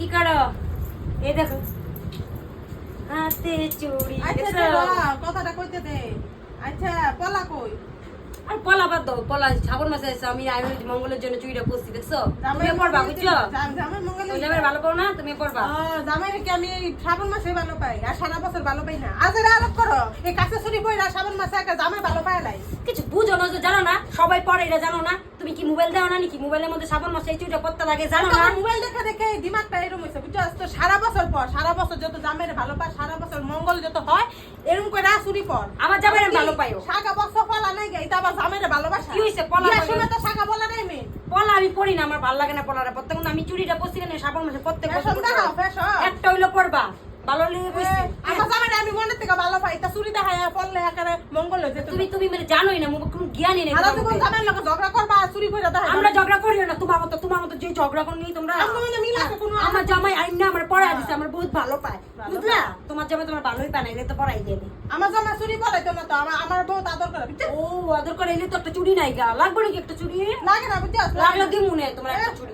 কি করো? এই দেখো হাতে চুড়ি। আচ্ছা কথাটা কইতে দে। আচ্ছা পলা কই? আর পলা বাদ দাও, পলা শ্রাবণ মাসে আছে, আমি মঙ্গলের জন্য চুড়িটা পরছি, দেখছো? তুমি পরবা, বুঝছো? জামাই মঙ্গলে জামাই ভালো পাও না, তুমি পরবা। জামাই কি আমি শ্রাবণ মাসে ভালো পাই আর সারা বছর ভালো পাই না? আজের আরোপ করো এই কাছে ছুরি বইরা শ্রাবণ মাসে একটা জামাই ভালো পায় নাই। কিছু বুঝো না, জানো না সবাই পরে, এটা জানো না? তুমি কি মোবাইল দাও না নাকি? মোবাইলের মধ্যে শ্রাবণ মাসে এই চুড়িটা পরতে লাগে, জানো না? মোবাইল দেখে দেখে দিমাগটা এরকম হইছে, বুঝছো? তো সারা বছর পর সারা বছর যত জামাইরে ভালো পায়, সারা বছর মঙ্গল যত হয় এরকম করে চুরি পর। আমার জামাইরে ভালো পাইও। সাগা বছর পলা নাই গে, এটা আবার জামাইরে ভালোবাসা। কি হইছে পলা? শুনে তো সাগা বলা নাই মেয়ে। পলা আমি পরি না, আমার ভালো লাগে না পলাটা পরতে, কিন্তু আমি চুড়িটা পরছি কেন শ্রাবণ মাসে প্রত্যেক বছর ফ্যাশন দেখাও ফ্যাশন। একটা হইলো পরবা, ভালো লেগে কইছি। আমার জামাইরে আমি মনের থেকে ভালো পাই, তা চুরি দেখায় পড়লে একারে মঙ্গল হইছে। তুমি মানে জানোই না, মুখ কোনো জ্ঞানই নেই সারা তোমার জীবন মধ্যে। জামাইর লগে ঝগড়া করবা আর চুরি করে দেখায়। আমরা ঝগড়া করি না, তোমার মতো যে ঝগড়া করনি তোমরা। আমার মনে মিল আছে কোনো? আমার জামাই আইন না, আমার পড়াই দিছে, আমার বহুত ভালো পায়, বুঝলা? তোমার জামাই তোমার ভালোই পায় না, এলে তো পড়াই দেবে। আমার জামাই চুরি করে তো না, তো আমার বহুত আদর করে, বুঝছো? ও আদর করে, এলে তো একটা চুড়ি নাই গা, লাগবে নাকি একটা চুড়ি? লাগে না, বুঝছো? লাগলে দিমু নে তোমার একটা চুড়ি।